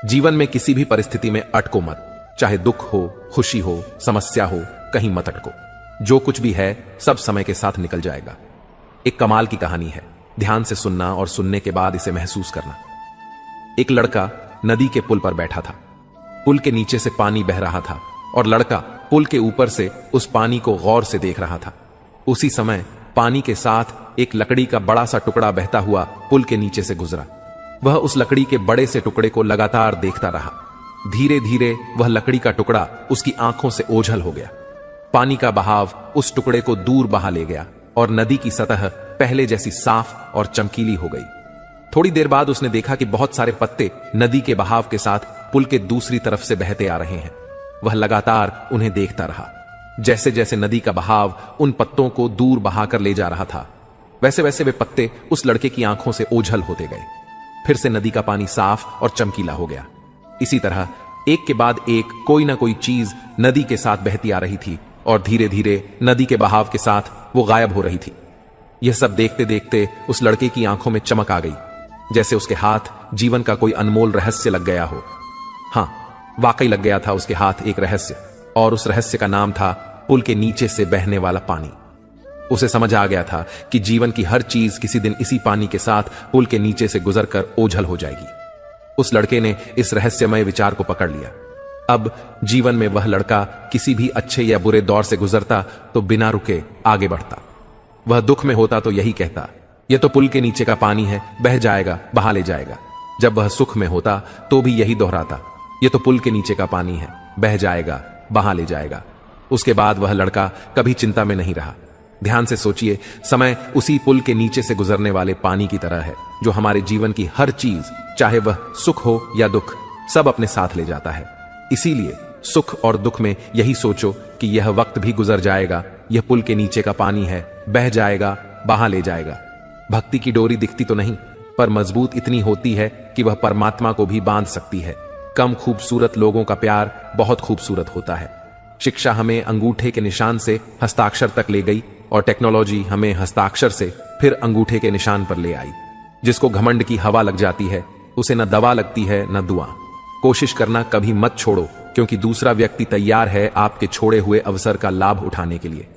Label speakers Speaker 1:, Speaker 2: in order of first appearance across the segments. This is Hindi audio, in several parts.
Speaker 1: जीवन में किसी भी परिस्थिति में अटको मत, चाहे दुख हो, खुशी हो, समस्या हो, कहीं मत अटको। जो कुछ भी है सब समय के साथ निकल जाएगा। एक कमाल की कहानी है, ध्यान से सुनना और सुनने के बाद इसे महसूस करना। एक लड़का नदी के पुल पर बैठा था। पुल के नीचे से पानी बह रहा था और लड़का पुल के ऊपर से उस पानी को गौर से देख रहा था। उसी समय पानी के साथ एक लकड़ी का बड़ा सा टुकड़ा बहता हुआ पुल के नीचे से गुजरा। वह उस लकड़ी के बड़े से टुकड़े को लगातार देखता रहा। धीरे धीरे वह लकड़ी का टुकड़ा उसकी आंखों से ओझल हो गया। पानी का बहाव उस टुकड़े को दूर बहा ले गया और नदी की सतह पहले जैसी साफ और चमकीली हो गई। थोड़ी देर बाद उसने देखा कि बहुत सारे पत्ते नदी के बहाव के साथ पुल के दूसरी तरफ से बहते आ रहे हैं। वह लगातार उन्हें देखता रहा। जैसे जैसे नदी का बहाव उन पत्तों को दूर बहाकर ले जा रहा था, वैसे वैसे वे पत्ते उस लड़के की आंखों से ओझल होते गए। फिर से नदी का पानी साफ और चमकीला हो गया। इसी तरह एक के बाद एक कोई ना कोई चीज नदी के साथ बहती आ रही थी और धीरे धीरे नदी के बहाव के साथ वो गायब हो रही थी। यह सब देखते देखते उस लड़के की आंखों में चमक आ गई, जैसे उसके हाथ जीवन का कोई अनमोल रहस्य लग गया हो। हां, वाकई लग गया था उसके हाथ एक रहस्य, और उस रहस्य का नाम था पुल के नीचे से बहने वाला पानी। उसे समझ आ गया था कि जीवन की हर चीज किसी दिन इसी पानी के साथ पुल के नीचे से गुजरकर ओझल हो जाएगी। उस लड़के ने इस रहस्यमय विचार को पकड़ लिया। अब जीवन में वह लड़का किसी भी अच्छे या बुरे दौर से गुजरता तो बिना रुके आगे बढ़ता। वह दुख में होता तो यही कहता, यह तो पुल के नीचे का पानी है, बह जाएगा, बहा ले जाएगा। जब वह सुख में होता तो भी यही दोहराता, यह तो पुल के नीचे का पानी है, बह जाएगा, बहा ले जाएगा। उसके बाद वह लड़का कभी चिंता में नहीं रहा। ध्यान से सोचिए, समय उसी पुल के नीचे से गुजरने वाले पानी की तरह है, जो हमारे जीवन की हर चीज, चाहे वह सुख हो या दुख, सब अपने साथ ले जाता है। इसीलिए सुख और दुख में यही सोचो कि यह वक्त भी गुजर जाएगा, यह पुल के नीचे का पानी है, बह जाएगा, बहा ले जाएगा। भक्ति की डोरी दिखती तो नहीं, पर मजबूत इतनी होती है कि वह परमात्मा को भी बांध सकती है। कम खूबसूरत लोगों का प्यार बहुत खूबसूरत होता है। शिक्षा हमें अंगूठे के निशान से हस्ताक्षर तक ले गई और टेक्नोलॉजी हमें हस्ताक्षर से फिर अंगूठे के निशान पर ले आई। जिसको घमंड की हवा लग जाती है, उसे न दवा लगती है न दुआ। कोशिश करना कभी मत छोड़ो, क्योंकि दूसरा व्यक्ति तैयार है आपके छोड़े हुए अवसर का लाभ उठाने के लिए।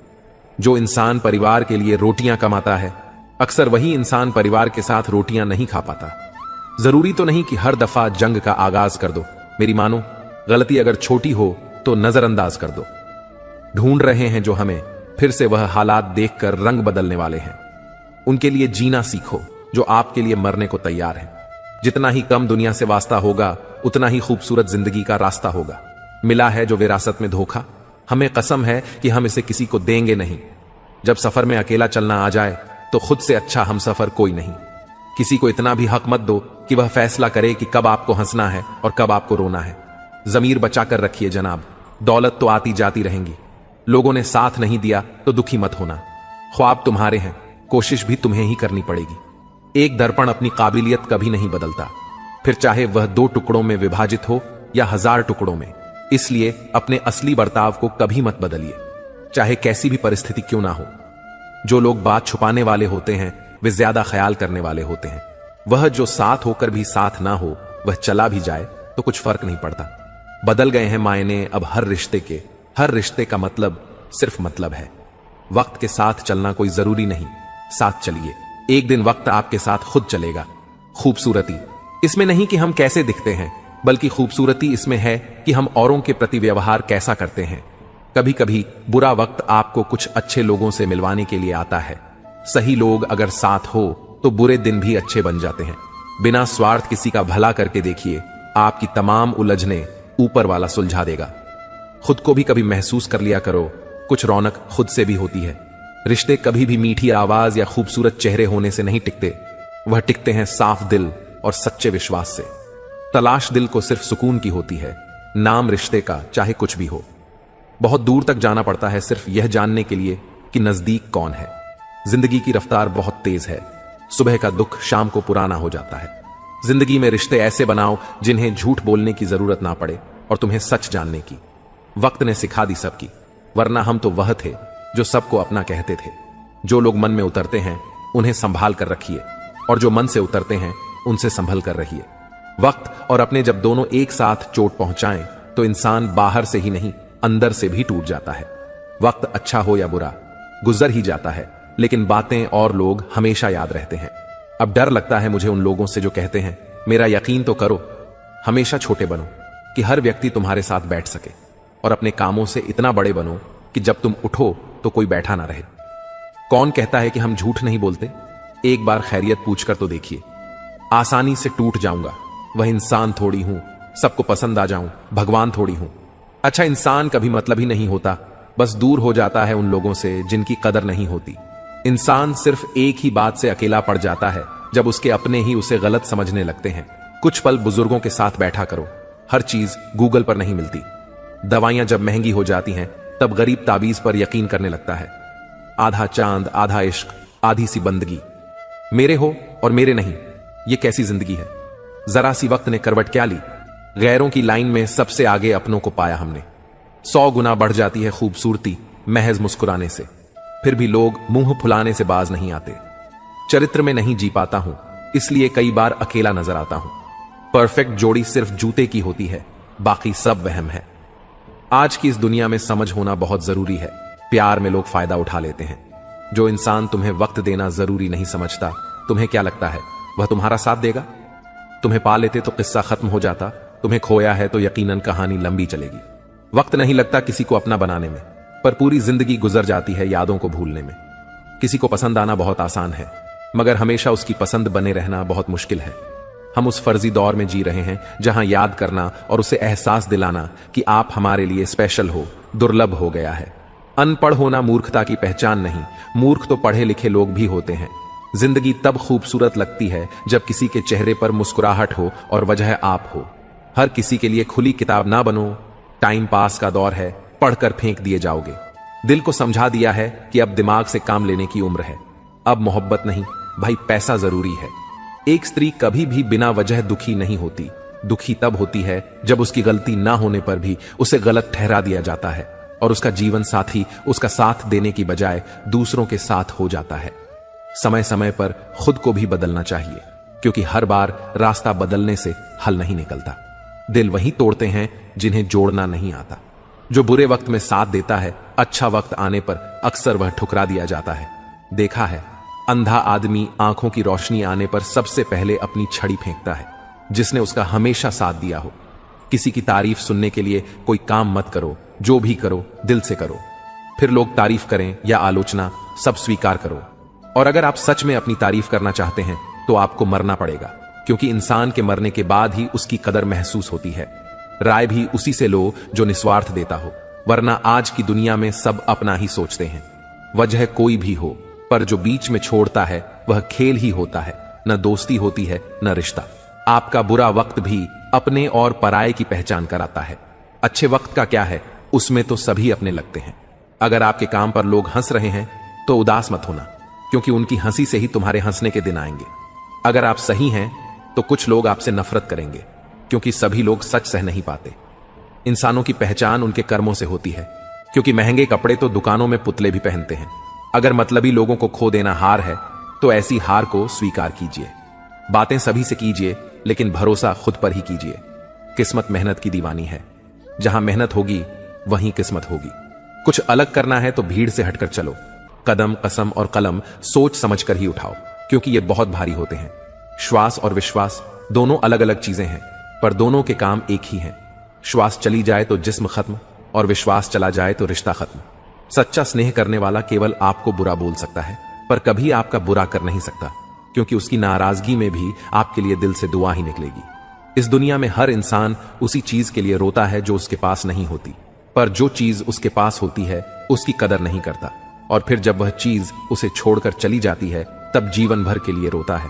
Speaker 1: जो इंसान परिवार के लिए रोटियां कमाता है, अक्सर वही इंसान परिवार के साथ रोटियां नहीं खा पाता। जरूरी तो नहीं कि हर दफा जंग का आगाज कर दो। मेरी मानो, गलती अगर छोटी हो तो नजरअंदाज कर दो। ढूंढ रहे हैं जो हमें, फिर से वह हालात देखकर रंग बदलने वाले हैं। उनके लिए जीना सीखो जो आपके लिए मरने को तैयार है। जितना ही कम दुनिया से वास्ता होगा, उतना ही खूबसूरत जिंदगी का रास्ता होगा। मिला है जो विरासत में धोखा, हमें कसम है कि हम इसे किसी को देंगे नहीं। जब सफर में अकेला चलना आ जाए तो खुद से अच्छा हम सफर कोई नहीं। किसी को इतना भी हक मत दो कि वह फैसला करे कि कब आपको हंसना है और कब आपको रोना है। जमीर बचाकर रखिए जनाब, दौलत तो आती जाती रहेंगी। लोगों ने साथ नहीं दिया तो दुखी मत होना। ख्वाब तुम्हारे हैं, कोशिश भी तुम्हें ही करनी पड़ेगी। एक दर्पण अपनी काबिलियत कभी नहीं बदलता, फिर चाहे वह 2 टुकड़ों में विभाजित हो या 1000 टुकड़ों में। इसलिए अपने असली बर्ताव को कभी मत बदलिए, चाहे कैसी भी परिस्थिति क्यों ना हो। जो लोग बात छुपाने वाले होते हैं, वे ज्यादा ख्याल करने वाले होते हैं। वह जो साथ होकर भी साथ ना हो, वह चला भी जाए तो कुछ फर्क नहीं पड़ता। बदल गए हैं मायने अब हर रिश्ते के। हर रिश्ते का मतलब सिर्फ मतलब है। वक्त के साथ चलना कोई जरूरी नहीं, साथ चलिए। एक दिन वक्त आपके साथ खुद चलेगा। खूबसूरती इसमें नहीं कि हम कैसे दिखते हैं, बल्कि खूबसूरती इसमें है कि हम औरों के प्रति व्यवहार कैसा करते हैं। कभी कभी बुरा वक्त आपको कुछ अच्छे लोगों से मिलवाने के लिए आता है। सही लोग अगर साथ हो तो बुरे दिन भी अच्छे बन जाते हैं। बिना स्वार्थ किसी का भला करके देखिए, आपकी तमाम उलझने ऊपर वाला सुलझा देगा। खुद को भी कभी महसूस कर लिया करो, कुछ रौनक खुद से भी होती है। रिश्ते कभी भी मीठी आवाज या खूबसूरत चेहरे होने से नहीं टिकते, वह टिकते हैं साफ दिल और सच्चे विश्वास से। तलाश दिल को सिर्फ सुकून की होती है, नाम रिश्ते का चाहे कुछ भी हो। बहुत दूर तक जाना पड़ता है सिर्फ यह जानने के लिए कि नजदीक कौन है। जिंदगी की रफ्तार बहुत तेज है, सुबह का दुख शाम को पुराना हो जाता है। जिंदगी में रिश्ते ऐसे बनाओ जिन्हें झूठ बोलने की जरूरत ना पड़े और तुम्हें सच जानने की। वक्त ने सिखा दी सबकी, वरना हम तो वह थे जो सबको अपना कहते थे। जो लोग मन में उतरते हैं उन्हें संभाल कर रखिए, और जो मन से उतरते हैं उनसे संभल कर रहिए। वक्त और अपने जब दोनों एक साथ चोट पहुंचाएं तो इंसान बाहर से ही नहीं अंदर से भी टूट जाता है। वक्त अच्छा हो या बुरा गुजर ही जाता है, लेकिन बातें और लोग हमेशा याद रहते हैं। अब डर लगता है मुझे उन लोगों से जो कहते हैं मेरा यकीन तो करो। हमेशा छोटे बनो कि हर व्यक्ति तुम्हारे साथ बैठ सके, और अपने कामों से इतना बड़े बनो कि जब तुम उठो तो कोई बैठा ना रहे। कौन कहता है कि हम झूठ नहीं बोलते? एक बार खैरियत पूछकर तो देखिए। आसानी से टूट जाऊंगा, वह इंसान थोड़ी हूं, सबको पसंद आ जाऊं, भगवान थोड़ी हूं। अच्छा इंसान कभी मतलब ही नहीं होता, बस दूर हो जाता है उन लोगों से जिनकी कदर नहीं होती। इंसान सिर्फ एक ही बात से अकेला पड़ जाता है जब उसके अपने ही उसे गलत समझने लगते हैं। कुछ पल बुजुर्गों के साथ बैठा करो। हर चीज गूगल पर नहीं मिलती। दवाइयां जब महंगी हो जाती हैं तब गरीब ताबीज पर यकीन करने लगता है। आधा चांद, आधा इश्क, आधी सी बंदगी। मेरे हो और मेरे नहीं, ये कैसी जिंदगी है? जरा सी वक्त ने करवट क्या ली। गैरों की लाइन में सबसे आगे अपनों को पाया हमने। 100 गुना बढ़ जाती है खूबसूरती महज मुस्कुराने से, फिर भी लोग मुंह फुलाने से बाज नहीं आते। चरित्र में नहीं जी पाता हूं, इसलिए कई बार अकेला नजर आता हूं। परफेक्ट जोड़ी सिर्फ जूते की होती है, बाकी सब वहम है। आज की इस दुनिया में समझ होना बहुत जरूरी है। प्यार में लोग फायदा उठा लेते हैं। जो इंसान तुम्हें वक्त देना जरूरी नहीं समझता, तुम्हें क्या लगता है वह तुम्हारा साथ देगा? तुम्हें पा लेते तो किस्सा खत्म हो जाता, तुम्हें खोया है तो यकीनन कहानी लंबी चलेगी। वक्त नहीं लगता किसी को अपना बनाने में, पर पूरी जिंदगी गुजर जाती है यादों को भूलने में। किसी को पसंद आना बहुत आसान है, मगर हमेशा उसकी पसंद बने रहना बहुत मुश्किल है। हम उस फर्जी दौर में जी रहे हैं जहां याद करना और उसे एहसास दिलाना कि आप हमारे लिए स्पेशल हो दुर्लभ हो गया है। अनपढ़ होना मूर्खता की पहचान नहीं, मूर्ख तो पढ़े लिखे लोग भी होते हैं। जिंदगी तब खूबसूरत लगती है जब किसी के चेहरे पर मुस्कुराहट हो और वजह आप हो। हर किसी के लिए खुली किताब ना बनो। टाइम पास का दौर है, पढ़कर फेंक दिए जाओगे। दिल को समझा दिया है कि अब दिमाग से काम लेने की उम्र है। अब मोहब्बत नहीं भाई, पैसा जरूरी है। एक स्त्री कभी भी बिना वजह दुखी नहीं होती। दुखी तब होती है जब उसकी गलती ना होने पर भी उसे गलत ठहरा दिया जाता है और उसका जीवन साथी उसका साथ देने की बजाय दूसरों के साथ हो जाता है। समय समय पर खुद को भी बदलना चाहिए, क्योंकि हर बार रास्ता बदलने से हल नहीं निकलता। दिल वही तोड़ते हैं जिन्हें जोड़ना नहीं आता। जो बुरे वक्त में साथ देता है, अच्छा वक्त आने पर अक्सर वह ठुकरा दिया जाता है। देखा है, अंधा आदमी आंखों की रोशनी आने पर सबसे पहले अपनी छड़ी फेंकता है, जिसने उसका हमेशा साथ दिया हो। किसी की तारीफ सुनने के लिए कोई काम मत करो, जो भी करो दिल से करो। फिर लोग तारीफ करें या आलोचना, सब स्वीकार करो। और अगर आप सच में अपनी तारीफ करना चाहते हैं तो आपको मरना पड़ेगा, क्योंकि इंसान के मरने के बाद ही उसकी कदर महसूस होती है। राय भी उसी से लो जो निस्वार्थ देता हो, वरना आज की दुनिया में सब अपना ही सोचते हैं। वजह कोई भी हो, पर जो बीच में छोड़ता है वह खेल ही होता है, न दोस्ती होती है न रिश्ता। आपका बुरा वक्त भी अपने और पराये की पहचान कराता है। अच्छे वक्त का क्या है, उसमें तो सभी अपने लगते हैं। अगर आपके काम पर लोग हंस रहे हैं तो उदास मत होना, क्योंकि उनकी हंसी से ही तुम्हारे हंसने के दिन आएंगे। अगर आप सही हैं तो कुछ लोग आपसे नफरत करेंगे, क्योंकि सभी लोग सच सह नहीं पाते। इंसानों की पहचान उनके कर्मों से होती है, क्योंकि महंगे कपड़े तो दुकानों में पुतले भी पहनते हैं। अगर मतलबी लोगों को खो देना हार है तो ऐसी हार को स्वीकार कीजिए। बातें सभी से कीजिए, लेकिन भरोसा खुद पर ही कीजिए। किस्मत मेहनत की दीवानी है, जहां मेहनत होगी वहीं किस्मत होगी। कुछ अलग करना है तो भीड़ से हटकर चलो। कदम, कसम और कलम सोच समझ कर ही उठाओ, क्योंकि ये बहुत भारी होते हैं। श्वास और विश्वास दोनों अलग अलग चीजें हैं, पर दोनों के काम एक ही हैं। श्वास चली जाए तो जिस्म खत्म, और विश्वास चला जाए तो रिश्ता खत्म। सच्चा स्नेह करने वाला केवल आपको बुरा बोल सकता है, पर कभी आपका बुरा कर नहीं सकता, क्योंकि उसकी नाराजगी में भी आपके लिए दिल से दुआ ही निकलेगी। इस दुनिया में हर इंसान उसी चीज के लिए रोता है जो उसके पास नहीं होती, पर जो चीज उसके पास होती है उसकी कदर नहीं करता, और फिर जब वह चीज उसे छोड़कर चली जाती है तब जीवन भर के लिए रोता है।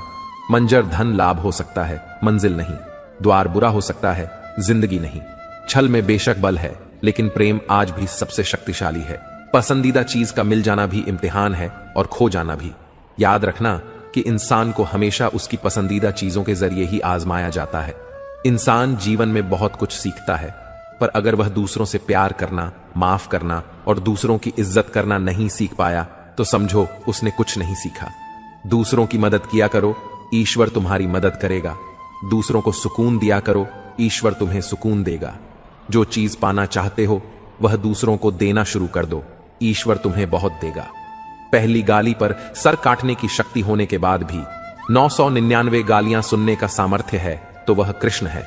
Speaker 1: मंजर धन लाभ हो सकता है, मंजिल नहीं। द्वार बुरा हो सकता है, जिंदगी नहीं। छल में बेशक बल है, लेकिन प्रेम आज भी सबसे शक्तिशाली है। पसंदीदा चीज का मिल जाना भी इम्तिहान है, और खो जाना भी। याद रखना कि इंसान को हमेशा उसकी पसंदीदा चीजों के जरिए ही आजमाया जाता है। इंसान जीवन में बहुत कुछ सीखता है, पर अगर वह दूसरों से प्यार करना, माफ करना और दूसरों की इज्जत करना नहीं सीख पाया तो समझो उसने कुछ नहीं सीखा। दूसरों की मदद किया करो, ईश्वर तुम्हारी मदद करेगा। दूसरों को सुकून दिया करो, ईश्वर तुम्हें सुकून देगा। जो चीज पाना चाहते हो वह दूसरों को देना शुरू कर दो, ईश्वर तुम्हें बहुत देगा। पहली गाली पर सर काटने की शक्ति होने के बाद भी 999 गालियां सुनने का सामर्थ्य है तो वह कृष्ण है।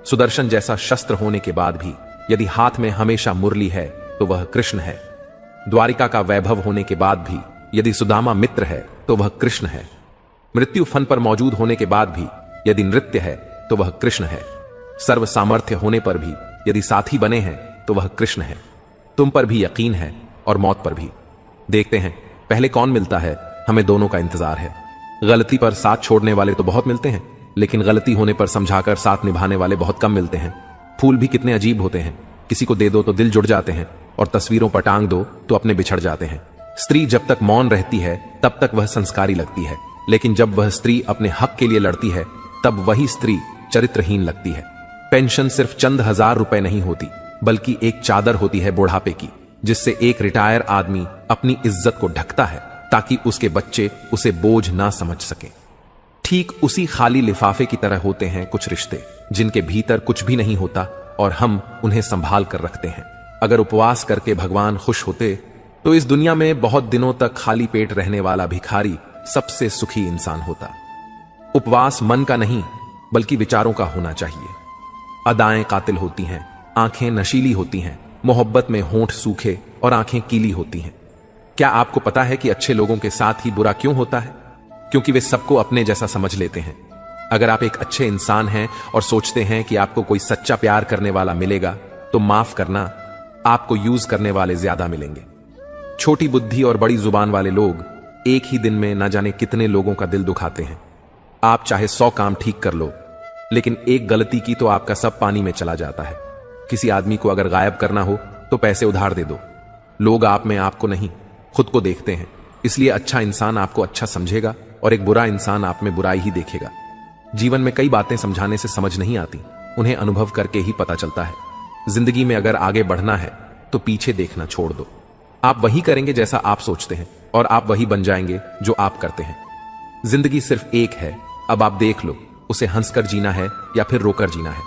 Speaker 1: सुदर्शन जैसा शस्त्र होने के बाद भी यदि हाथ में हमेशा मुरली है तो वह कृष्ण है। द्वारिका का वैभव होने के बाद भी यदि सुदामा मित्र है तो वह कृष्ण है। मृत्यु फन पर मौजूद होने के बाद भी यदि नृत्य है तो वह कृष्ण है। सर्व सामर्थ्य होने पर भी यदि साथी बने हैं तो वह कृष्ण है। तुम पर भी यकीन है और मौत पर भी। देखते हैं पहले कौन मिलता है, हमें दोनों का इंतजार है। गलती पर साथ छोड़ने वाले तो बहुत मिलते हैं, लेकिन गलती होने पर समझाकर साथ निभाने वाले बहुत कम मिलते हैं। फूल भी कितने अजीब होते हैं, किसी को दे दो तो दिल जुड़ जाते हैं और तस्वीरों पर टांग दो तो अपने बिछड़ जाते हैं। स्त्री जब तक मौन रहती है तब तक वह संस्कारी लगती है, लेकिन जब वह स्त्री अपने हक के लिए लड़ती है तब वही स्त्री चरित्रहीन लगती है। पेंशन सिर्फ चंद हजार रुपए नहीं होती, बल्कि एक चादर होती है बुढ़ापे की, जिससे एक रिटायर आदमी अपनी इज्जत को ढकता है ताकि उसके बच्चे उसे बोझ ना समझ सकें। ठीक उसी खाली लिफाफे की तरह होते हैं कुछ रिश्ते, जिनके भीतर कुछ भी नहीं होता और हम उन्हें संभाल कर रखते हैं। अगर उपवास करके भगवान खुश होते तो इस दुनिया में बहुत दिनों तक खाली पेट रहने वाला भिखारी सबसे सुखी इंसान होता। उपवास मन का नहीं बल्कि विचारों का होना चाहिए। अदाएं कातिल होती हैं, आंखें नशीली होती हैं, मोहब्बत में होंठ सूखे और आंखें कीली होती हैं। क्या आपको पता है कि अच्छे लोगों के साथ ही बुरा क्यों होता है? क्योंकि वे सबको अपने जैसा समझ लेते हैं। अगर आप एक अच्छे इंसान हैं और सोचते हैं कि आपको कोई सच्चा प्यार करने वाला मिलेगा तो माफ करना, आपको यूज करने वाले ज्यादा मिलेंगे। छोटी बुद्धि और बड़ी जुबान वाले लोग एक ही दिन में न जाने कितने लोगों का दिल दुखाते हैं। आप चाहे 100 काम ठीक कर लो, लेकिन एक गलती की तो आपका सब पानी में चला जाता है। किसी आदमी को अगर गायब करना हो तो पैसे उधार दे दो। लोग आप में आपको नहीं खुद को देखते हैं, इसलिए अच्छा इंसान आपको अच्छा समझेगा और एक बुरा इंसान आप में बुराई ही देखेगा। जीवन में कई बातें समझाने से समझ नहीं आती, उन्हें अनुभव करके ही पता चलता है। जिंदगी में अगर आगे बढ़ना है तो पीछे देखना छोड़ दो। आप वही करेंगे जैसा आप सोचते हैं और आप वही बन जाएंगे जो आप करते हैं। जिंदगी सिर्फ एक है, अब आप देख लो उसे हंसकर जीना है या फिर रोकर जीना है।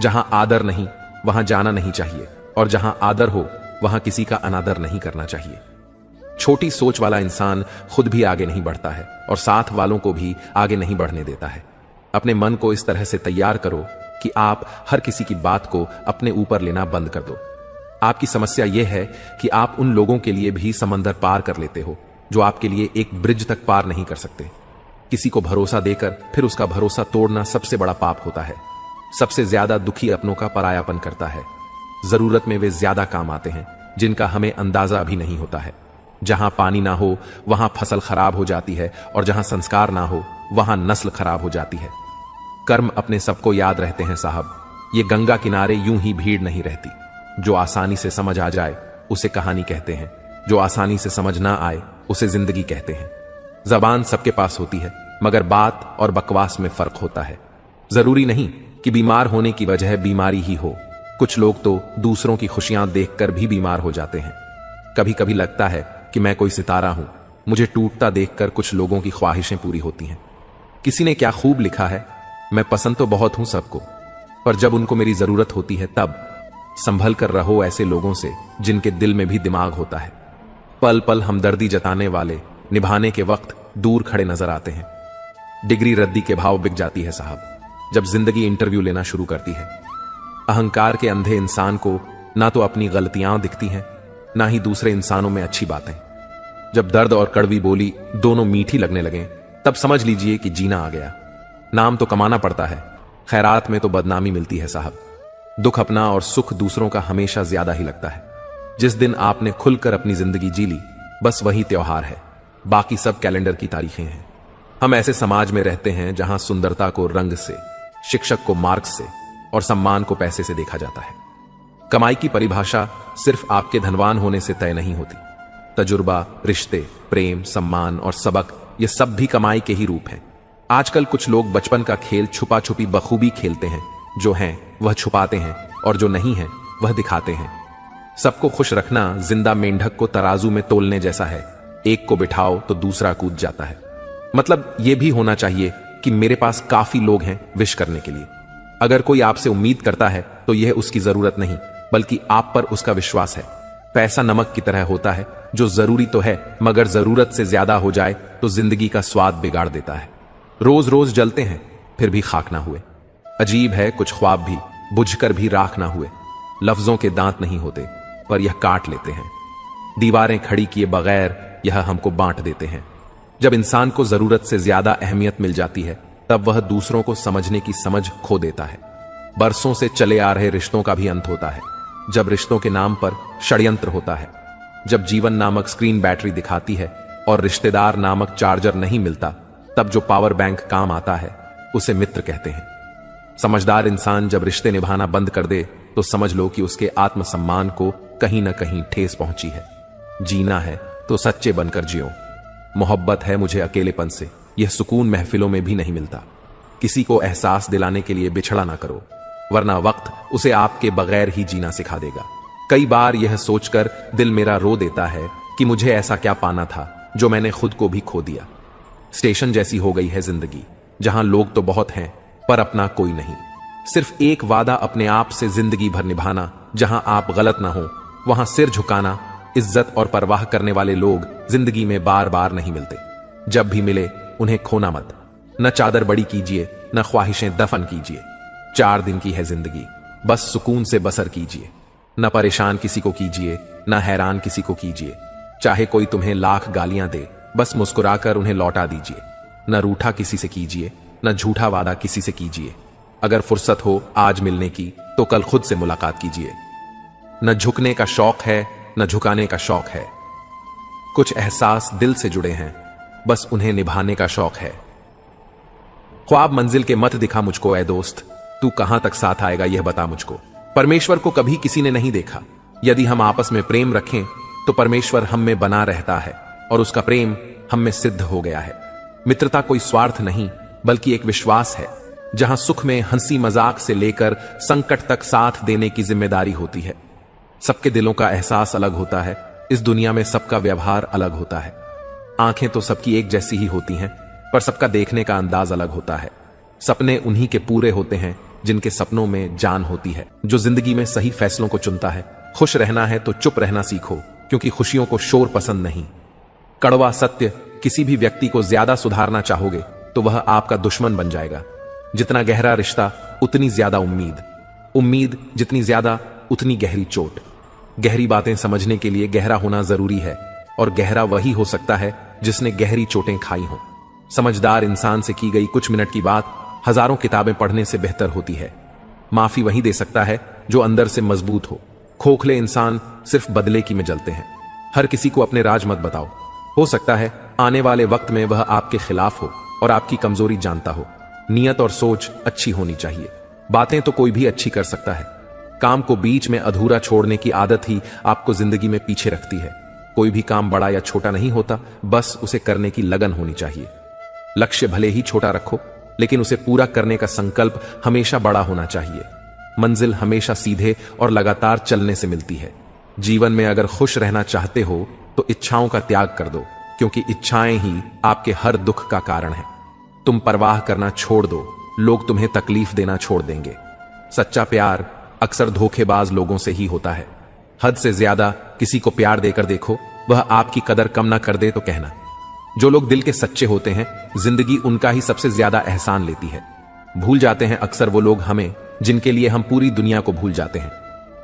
Speaker 1: जहां आदर नहीं वहां जाना नहीं चाहिए और जहां आदर हो वहां किसी का अनादर नहीं करना चाहिए। छोटी सोच वाला इंसान खुद भी आगे नहीं बढ़ता है और साथ वालों को भी आगे नहीं बढ़ने देता है। अपने मन को इस तरह से तैयार करो कि आप हर किसी की बात को अपने ऊपर लेना बंद कर दो। आपकी समस्या यह है कि आप उन लोगों के लिए भी समंदर पार कर लेते हो जो आपके लिए एक ब्रिज तक पार नहीं कर सकते। किसी को भरोसा देकर फिर उसका भरोसा तोड़ना सबसे बड़ा पाप होता है। सबसे ज्यादा दुखी अपनों का परायापन करता है। जरूरत में वे ज्यादा काम आते हैं जिनका हमें अंदाजा भी नहीं होता है। जहां पानी ना हो वहां फसल खराब हो जाती है और जहां संस्कार ना हो वहां नस्ल खराब हो जाती है। कर्म अपने सबको याद रहते हैं साहब, ये गंगा किनारे यूं ही भीड़ नहीं रहती। जो आसानी से समझ आ जाए उसे कहानी कहते हैं, जो आसानी से समझ ना आए उसे जिंदगी कहते हैं। जबान सबके पास होती है मगर बात और बकवास में फर्क होता है। जरूरी नहीं कि बीमार होने की वजह बीमारी ही हो। कुछ लोग तो दूसरों की खुशियां देखकर भी बीमार हो जाते हैं। कभी कभी लगता है कि मैं कोई सितारा हूं, मुझे टूटता देखकर कुछ लोगों की ख्वाहिशें पूरी होती हैं। किसी ने क्या खूब लिखा है, मैं पसंद तो बहुत हूं सबको, पर जब उनको मेरी जरूरत होती है तब संभल कर रहो ऐसे लोगों से जिनके दिल में भी दिमाग होता है। पल पल हमदर्दी जताने वाले निभाने के वक्त दूर खड़े नजर आते हैं। डिग्री रद्दी के भाव बिक जाती है साहब जब जिंदगी इंटरव्यू लेना शुरू करती है। अहंकार के अंधे इंसान को ना तो अपनी गलतियां दिखती हैं ना ही दूसरे इंसानों में अच्छी बातें। जब दर्द और कड़वी बोली दोनों मीठी लगने लगे तब समझ लीजिए कि जीना आ गया। नाम तो कमाना पड़ता है, खैरात में तो बदनामी मिलती है साहब। दुख अपना और सुख दूसरों का हमेशा ज्यादा ही लगता है। जिस दिन आपने खुलकर अपनी जिंदगी जी ली बस वही त्योहार है, बाकी सब कैलेंडर की तारीखें हैं। हम ऐसे समाज में रहते हैं जहां सुंदरता को रंग से, शिक्षक को मार्क्स से और सम्मान को पैसे से देखा जाता है। कमाई की परिभाषा सिर्फ आपके धनवान होने से तय नहीं होती। तजुर्बा, रिश्ते, प्रेम, सम्मान और सबक ये सब भी कमाई के ही रूप हैं। आजकल कुछ लोग बचपन का खेल छुपा छुपी बखूबी खेलते हैं। जो हैं वह छुपाते हैं और जो नहीं है वह दिखाते हैं। सबको खुश रखना जिंदा मेंढक को तराजू में तोलने जैसा है। एक को बिठाओ तो दूसरा कूद जाता है। मतलब यह भी होना चाहिए कि मेरे पास काफी लोग हैं विश करने के लिए। अगर कोई आपसे उम्मीद करता है तो यह उसकी जरूरत नहीं, बल्कि आप पर उसका विश्वास है। पैसा नमक की तरह होता है, जो जरूरी तो है मगर जरूरत से ज्यादा हो जाए तो जिंदगी का स्वाद बिगाड़ देता है। रोज रोज जलते हैं फिर भी खाक ना हुए। अजीब है कुछ ख्वाब भी बुझकर भी राख ना हुए। लफ्जों के दांत नहीं होते पर यह काट लेते हैं। दीवारें खड़ी किए बगैर यह हमको बांट देते हैं। जब इंसान को जरूरत से ज्यादा अहमियत मिल जाती है तब वह दूसरों को समझने की समझ खो देता है। बरसों से चले आ रहे रिश्तों का भी अंत होता है जब रिश्तों के नाम पर षड्यंत्र होता है। जब जीवन नामक स्क्रीन बैटरी दिखाती है और रिश्तेदार नामक चार्जर नहीं मिलता, तब जो पावर बैंक काम आता है उसे मित्र कहते हैं। समझदार इंसान जब रिश्ते निभाना बंद कर दे तो समझ लो कि उसके आत्मसम्मान को कहीं ना कहीं ठेस पहुंची है। जीना है तो सच्चे बनकर जियो। मोहब्बत है मुझे अकेलेपन से, यह सुकून महफिलों में भी नहीं मिलता। किसी को एहसास दिलाने के लिए बिछड़ा ना करो, वरना वक्त उसे आपके बगैर ही जीना सिखा देगा। कई बार यह सोचकर दिल मेरा रो देता है कि मुझे ऐसा क्या पाना था जो मैंने खुद को भी खो दिया। स्टेशन जैसी हो गई है जिंदगी, जहां लोग तो बहुत हैं पर अपना कोई नहीं। सिर्फ एक वादा अपने आप से जिंदगी भर निभाना, जहां आप गलत ना हो वहां सिर झुकाना। इज्जत और परवाह करने वाले लोग जिंदगी में बार बार नहीं मिलते। जब भी मिले उन्हें खोना मत। न चादर बड़ी कीजिए न ख्वाहिशें दफन कीजिए। 4 दिन की है जिंदगी, बस सुकून से बसर कीजिए। न परेशान किसी को कीजिए न हैरान किसी को कीजिए। चाहे कोई तुम्हें लाख गालियां दे, बस मुस्कुराकर उन्हें लौटा दीजिए। न रूठा किसी से कीजिए न झूठा वादा किसी से कीजिए। अगर फुर्सत हो आज मिलने की तो कल खुद से मुलाकात कीजिए। न झुकने का शौक है न झुकाने का शौक है। कुछ एहसास दिल से जुड़े हैं, बस उन्हें निभाने का शौक है। ख्वाब मंजिल के मत दिखा मुझको ऐ दोस्त, तू कहां तक साथ आएगा यह बता मुझको। परमेश्वर को कभी किसी ने नहीं देखा। यदि हम आपस में प्रेम रखें तो परमेश्वर हम में बना रहता है और उसका प्रेम हम में सिद्ध हो गया है। मित्रता कोई स्वार्थ नहीं बल्कि एक विश्वास है, जहां सुख में हंसी मजाक से लेकर संकट तक साथ देने की जिम्मेदारी होती है। सबके दिलों का एहसास अलग होता है, इस दुनिया में सबका व्यवहार अलग होता है। आंखें तो सबकी एक जैसी ही होती हैं, पर सबका देखने का अंदाज अलग होता है। सपने उन्हीं के पूरे होते हैं जिनके सपनों में जान होती है। जो जिंदगी में सही फैसलों को चुनता है। खुश रहना है तो चुप रहना सीखो, क्योंकि खुशियों को शोर पसंद नहीं। कड़वा सत्य, किसी भी व्यक्ति को ज्यादा सुधारना चाहोगे तो वह आपका दुश्मन बन जाएगा। जितना गहरा रिश्ता उतनी ज्यादा उम्मीद, उम्मीद जितनी ज्यादा उतनी गहरी चोट। गहरी बातें समझने के लिए गहरा होना जरूरी है, और गहरा वही हो सकता है जिसने गहरी चोटें खाई हों। समझदार इंसान से की गई कुछ मिनट की बात हजारों किताबें पढ़ने से बेहतर होती है। माफी वही दे सकता है जो अंदर से मजबूत हो। खोखले इंसान सिर्फ बदले की में जलते हैं। हर किसी को अपने राज मत बताओ, हो सकता है आने वाले वक्त में वह आपके खिलाफ हो और आपकी कमजोरी जानता हो। नियत और सोच अच्छी होनी चाहिए। बातें तो कोई भी अच्छी कर सकता है, काम को बीच में अधूरा छोड़ने की आदत ही आपको जिंदगी में पीछे रखती है। कोई भी काम बड़ा या छोटा नहीं होता, बस उसे करने की लगन होनी चाहिए। लक्ष्य भले ही छोटा रखो, लेकिन उसे पूरा करने का संकल्प हमेशा बड़ा होना चाहिए। मंजिल हमेशा सीधे और लगातार चलने से मिलती है। जीवन में अगर खुश रहना चाहते हो तो इच्छाओं का त्याग कर दो, क्योंकि इच्छाएं ही आपके हर दुख का कारण है। तुम परवाह करना छोड़ दो, लोग तुम्हें तकलीफ देना छोड़ देंगे। सच्चा प्यार अक्सर धोखेबाज लोगों से ही होता है। हद से ज्यादा किसी को प्यार देकर देखो, वह आपकी कदर कम ना कर दे तो कहना। जो लोग दिल के सच्चे होते हैं, जिंदगी उनका ही सबसे ज्यादा एहसान लेती है। भूल जाते हैं अक्सर वो लोग हमें जिनके लिए हम पूरी दुनिया को भूल जाते हैं।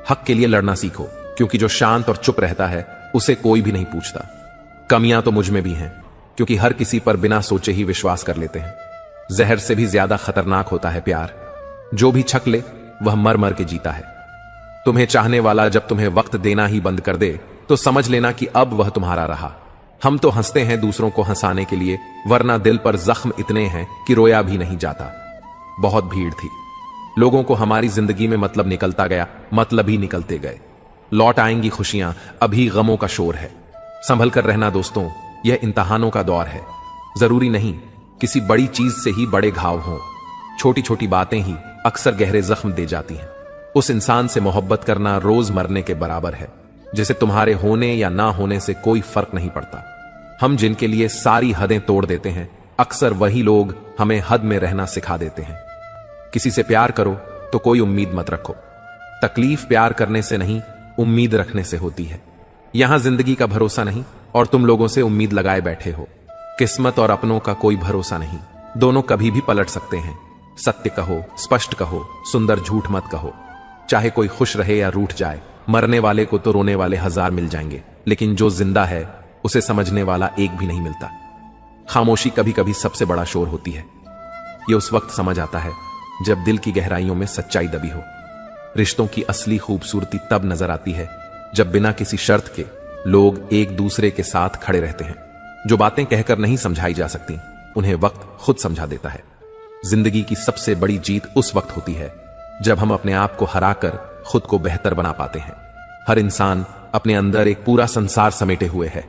Speaker 1: हक के लिए लड़ना सीखो, क्योंकि जो शांत और चुप रहता है उसे कोई भी नहीं पूछता। कमियां तो मुझ में भी हैं, क्योंकि हर किसी पर बिना सोचे ही विश्वास कर लेते हैं। जहर से भी ज्यादा खतरनाक होता है प्यार। जो भी छक ले वह मर मर के जीता है। तुम्हें चाहने वाला जब तुम्हें वक्त देना ही बंद कर दे तो समझ लेना कि अब वह तुम्हारा रहा। हम तो हंसते हैं दूसरों को हंसाने के लिए, वरना दिल पर जख्म इतने हैं कि रोया भी नहीं जाता। बहुत भीड़ थी, लोगों को हमारी जिंदगी में मतलब निकलता गया, मतलब ही निकलते गए। लौट आएंगी खुशियां, अभी गमों का शोर है। संभल कर रहना दोस्तों, यह इम्तिहानों का दौर है। जरूरी नहीं किसी बड़ी चीज से ही बड़े घाव हों। छोटी छोटी बातें ही अक्सर गहरे जख्म दे जाती हैं। उस इंसान से मोहब्बत करना रोज मरने के बराबर है, जिसे तुम्हारे होने या ना होने से कोई फर्क नहीं पड़ता। हम जिनके लिए सारी हदें तोड़ देते हैं, अक्सर वही लोग हमें हद में रहना सिखा देते हैं। किसी से प्यार करो तो कोई उम्मीद मत रखो। तकलीफ प्यार करने से नहीं, उम्मीद रखने से होती है। यहां जिंदगी का भरोसा नहीं और तुम लोगों से उम्मीद लगाए बैठे हो। किस्मत और अपनों का कोई भरोसा नहीं, दोनों कभी भी पलट सकते हैं। सत्य कहो, स्पष्ट कहो, सुंदर झूठ मत कहो। चाहे कोई खुश रहे या रूठ जाए, मरने वाले को तो रोने वाले 1000 मिल जाएंगे, लेकिन जो जिंदा है उसे समझने वाला एक भी नहीं मिलता। खामोशी कभी कभी सबसे बड़ा शोर होती है। यह उस वक्त समझ आता है जब दिल की गहराइयों में सच्चाई दबी हो। रिश्तों की असली खूबसूरती तब नजर आती है जब बिना किसी शर्त के लोग एक दूसरे के साथ खड़े रहते हैं। जो बातें कहकर नहीं समझाई जा सकती, उन्हें वक्त खुद समझा देता है। जिंदगी की सबसे बड़ी जीत उस वक्त होती है जब हम अपने आप को हराकर खुद को बेहतर बना पाते हैं। हर इंसान अपने अंदर एक पूरा संसार समेटे हुए है,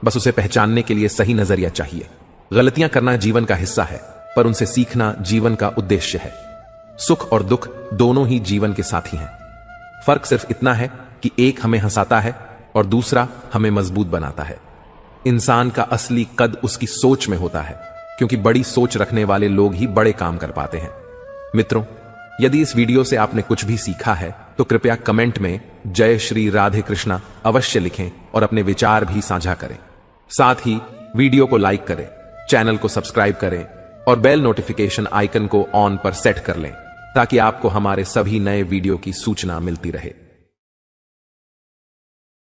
Speaker 1: बस उसे पहचानने के लिए सही नजरिया चाहिए। गलतियां करना जीवन का हिस्सा है, पर उनसे सीखना जीवन का उद्देश्य है। सुख और दुख दोनों ही जीवन के साथी हैं। फर्क सिर्फ इतना है कि एक हमें हंसाता है और दूसरा हमें मजबूत बनाता है। इंसान का असली कद उसकी सोच में होता है, क्योंकि बड़ी सोच रखने वाले लोग ही बड़े काम कर पाते हैं। मित्रों, यदि इस वीडियो से आपने कुछ भी सीखा है तो कृपया कमेंट में जय श्री राधे कृष्णा अवश्य लिखें और अपने विचार भी साझा करें। साथ ही वीडियो को लाइक करें, चैनल को सब्सक्राइब करें और बेल नोटिफिकेशन आइकन को ऑन पर सेट कर लें, ताकि आपको हमारे सभी नए वीडियो की सूचना मिलती रहे।